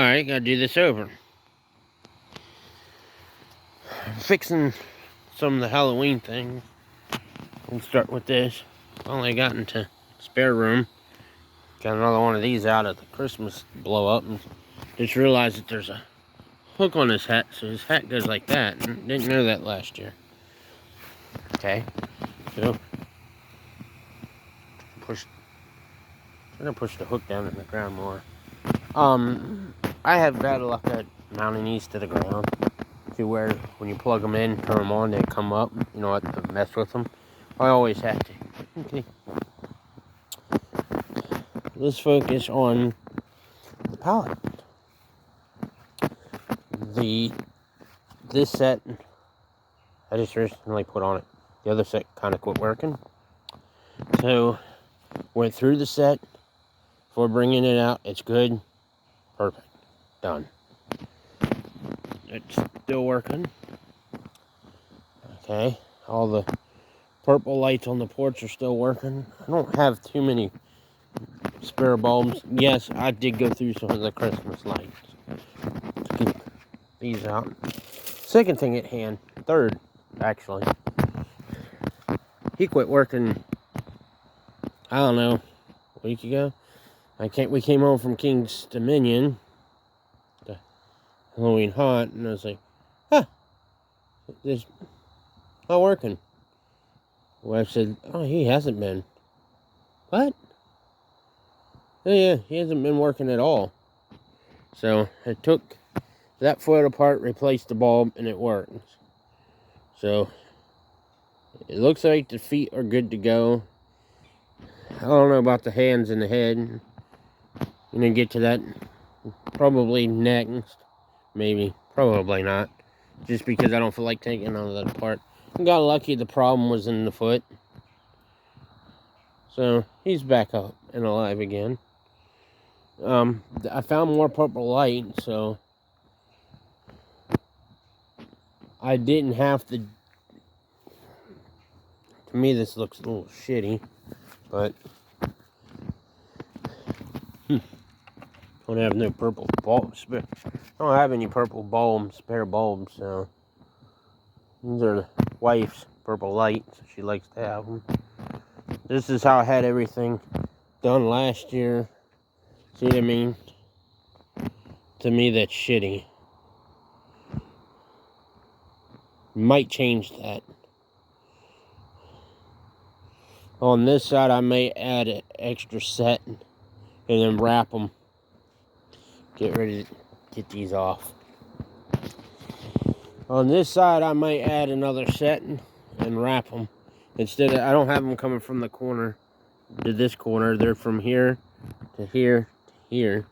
Alright, gotta do this over. Fixing some of the Halloween things. We'll start with this. Finally got into spare room. Got another one of these out of the Christmas blow up, and just realized that there's a hook on his hat, so his hat goes like that. And didn't know that last year. Okay, so I'm gonna push the hook down in the ground more. I have bad luck at mounting these to the ground, to where when you plug them in, turn them on, they come up. You know what? To mess with them. I always have to. Okay. Let's focus on the pallet. This set I just recently put on it. The other set kind of quit working. So went through the set before bringing it out. It's good. Perfect. Done. It's still working. Okay. All the purple lights on the porch are still working. I don't have too many spare bulbs. Yes, I did go through some of the Christmas lights to keep these out. Second thing at hand, third actually, he quit working, I don't know, a week ago. We came home from King's Dominion, the Halloween haunt, and I was like, it's not working. Wife said, oh, he hasn't been. What? Oh, yeah, he hasn't been working at all. So I took that foot apart, replaced the bulb, and it works. So it looks like the feet are good to go. I don't know about the hands and the head. I'm gonna get to that probably next. Maybe. Probably not. Just because I don't feel like taking all of that apart. I got lucky the problem was in the foot. So he's back up and alive again. I found more purple light, so I didn't have to. To me, this looks a little shitty, but don't have no purple bulbs. I don't have any purple bulbs, spare bulbs, so these are the wife's purple lights. She likes to have them. This is how I had everything done last year. See what I mean? To me, that's shitty. Might change that. On this side, I may add an extra set and then wrap them. Get ready to get these off. On this side, I might add another set and wrap them. Instead of, I don't have them coming from the corner to this corner. They're from here to here to here.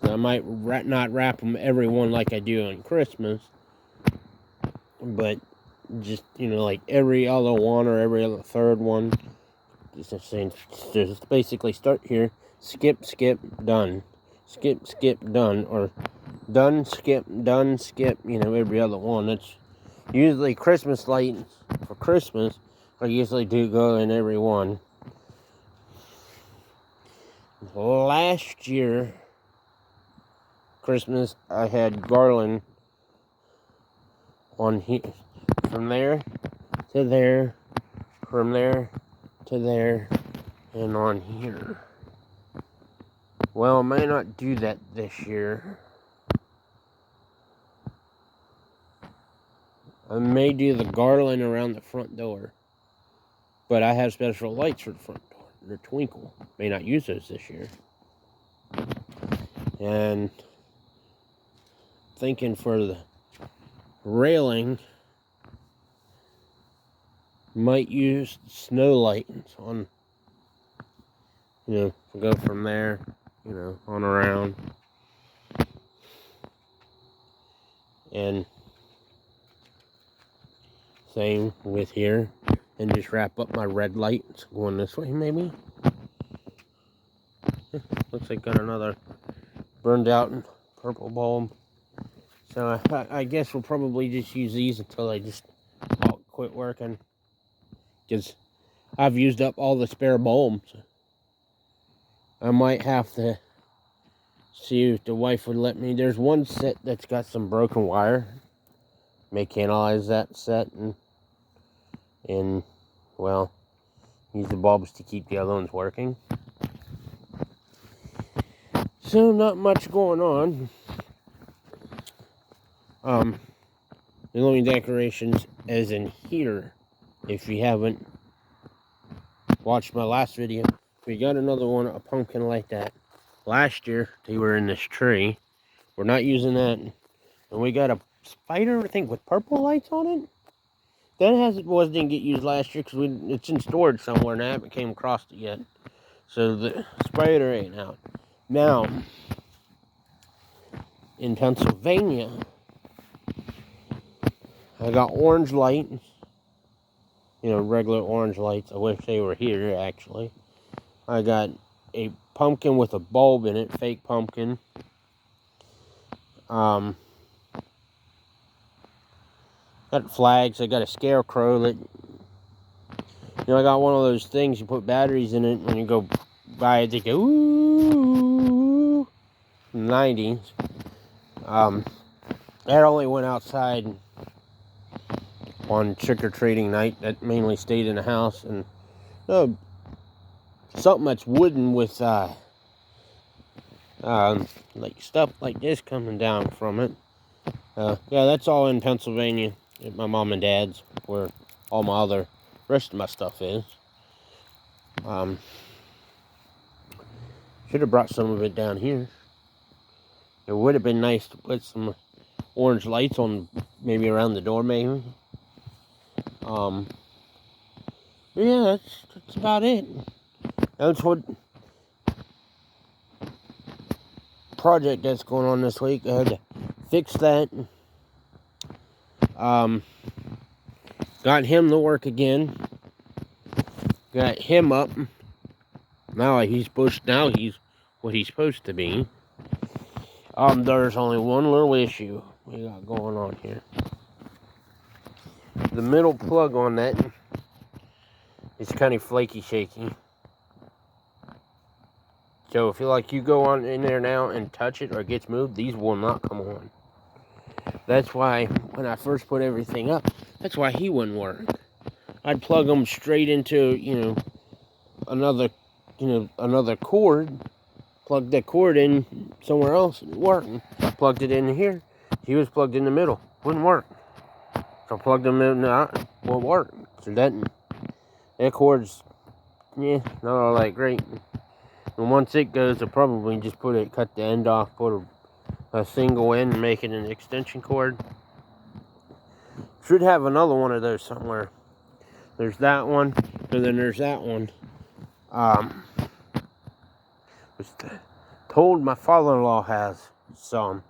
So I might not wrap them every one like I do on Christmas. But just, like every other one or every other third one. Just basically start here, skip, done. Skip, done. Or done, skip, every other one. That's usually Christmas lights for Christmas. I usually do go in every one. Last year, Christmas, I had garland on here, from there to there, from there to there, and on here. Well, I may not do that this year. I may do the garland around the front door. But I have special lights for the front door. They're twinkle. May not use those this year. And thinking for the railing, might use snow lights on, go from there, on around. And same with here. And just wrap up my red lights going this way, maybe. Looks like got another burned out purple bulb. So I guess we'll probably just use these until they just quit working. Because I've used up all the spare bulbs. I might have to See if the wife would let me. There's one set that's got some broken wire. May analyze that set and well, use the bulbs to keep the other ones working. So not much going on. The only decorations as in here, if you haven't watched my last video, we got another one, a pumpkin like that. Last year, they were in this tree. We're not using that. And we got a spider, I think, with purple lights on it. That didn't get used last year because it's in storage somewhere and I haven't came across it yet. So the spider ain't out. Now, in Pennsylvania, I got orange lights. You know, regular orange lights. I wish they were here, actually. I got a pumpkin with a bulb in it, fake pumpkin. Got flags. I got a scarecrow that, I got one of those things you put batteries in it when you go by it. They go ooh, 90s. That only went outside on trick-or-treating night. That mainly stayed in the house. And something that's wooden with like stuff like this coming down from it. Yeah, that's all in Pennsylvania at my mom and dad's, where all my rest of my stuff is. Should have brought some of it down here. It would have been nice to put some orange lights on, maybe around the door, maybe. Yeah, that's about it. That's what project that's going on this week. I had to fix that. Got him to work again. Got him up. Now he's what he's supposed to be. There's only one little issue we got going on here. The middle plug on that is kind of flaky shaky. So if you go on in there now and touch it or it gets moved, these will not come on. That's why when I first put everything up, that's why he wouldn't work. I'd plug them straight into, another cord. Plug that cord in somewhere else and it worked. Plugged it in here. He was plugged in the middle. Wouldn't work. So I plugged them in, won't work. So that cord's, not all that great. And once it goes, I'll probably just cut the end off, put a single end and make it an extension cord. Should have another one of those somewhere. There's that one, and then there's that one. Was told my father-in-law has some.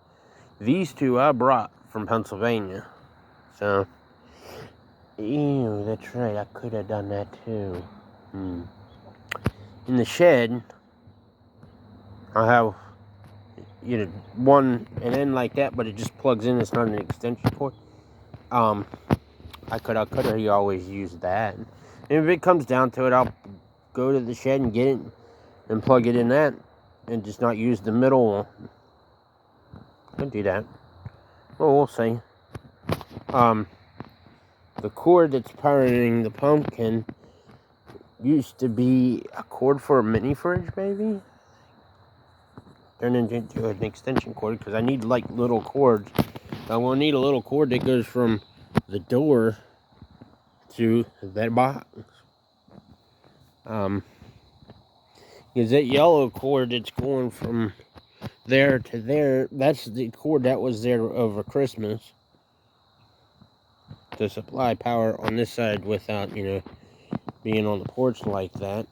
These two I brought from Pennsylvania. So, ew, that's right. I could have done that too. In the shed, I have, one an end like that, but it just plugs in. It's not an extension cord. I could have always used that. And if it comes down to it, I'll go to the shed and get it and plug it in that and just not use the middle one. Could do that. Well, we'll see. The cord that's powering the pumpkin used to be a cord for a mini fridge, maybe? Turned into an extension cord because I need little cords. I will need a little cord that goes from the door to that box. Because that yellow cord that's going from there to there, that's the cord that was there over Christmas to supply power on this side without, being on the porch like that.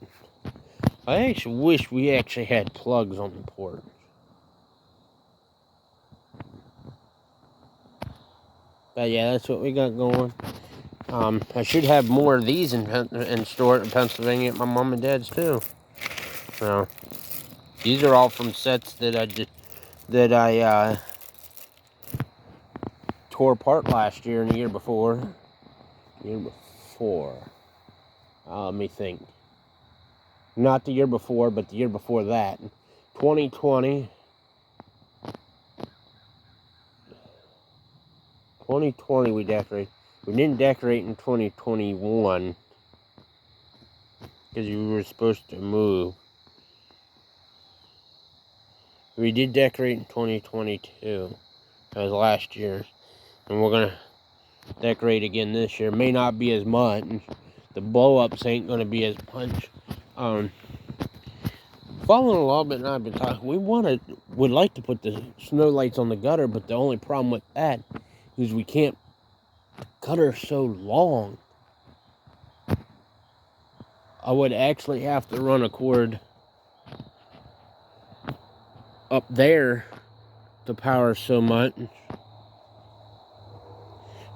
I actually wish we actually had plugs on the porch. But yeah, that's what we got going. I should have more of these in store in Pennsylvania at my mom and dad's too. So these are all from sets that I tore apart last year and the year before. Let me think. Not the year before, but the year before that. 2020. 2020 we decorated. We didn't decorate in 2021 because we were supposed to move. We did decorate in 2022. That was last year. And we're going to decorate again this year. May not be as much. The blow-ups ain't going to be as much. Following along, but I've been talking. Would like to put the snow lights on the gutter, but the only problem with that is we can't. Gutter so long. I would actually have to run a cord up there to power so much.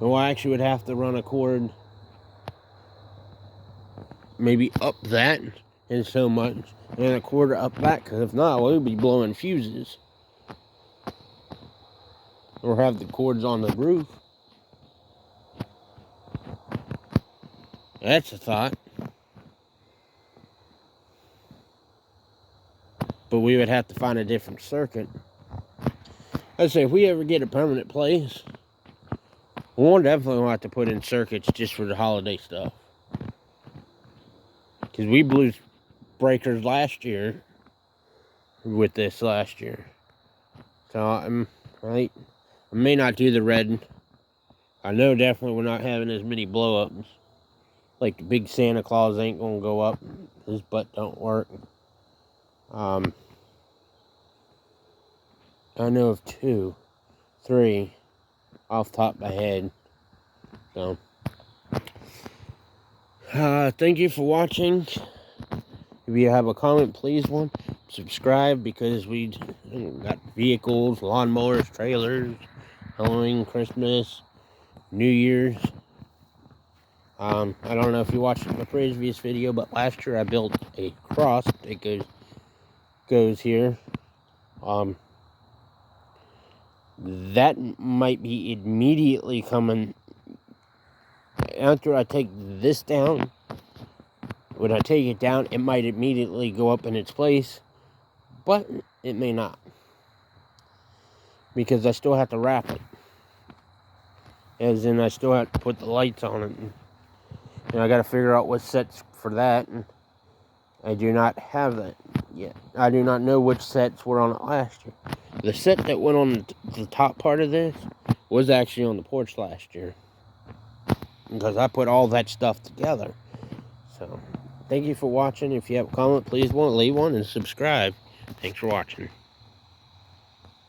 Well, I actually would have to run a cord maybe up that and so much, and a cord up that, because if not, we'll be blowing fuses. Or have the cords on the roof. That's a thought. But we would have to find a different circuit. I'd say if we ever get a permanent place, we'll definitely have to put in circuits just for the holiday stuff. Because we blew breakers last year with this last year. So I may not do the red. I know definitely we're not having as many blow-ups. Like the big Santa Claus ain't gonna go up. His butt don't work. I know of 2, 3 off the top of my head. So thank you for watching. If you have a comment, please subscribe, because we got vehicles, lawnmowers, trailers, Halloween, Christmas, New Year's. I don't know if you watched my previous video, but last year I built a cross that goes here. That might be immediately coming after I take this down. When I take it down, it might immediately go up in its place, but it may not, because I still have to wrap it, as in I still have to put the lights on it, and I got to figure out what sets for that, and I do not have that yet. I do not know which sets were on it last year. The set that went on the top part of this was actually on the porch last year, because I put all that stuff together. So thank you for watching. If you have a comment, please leave one and subscribe. Thanks for watching.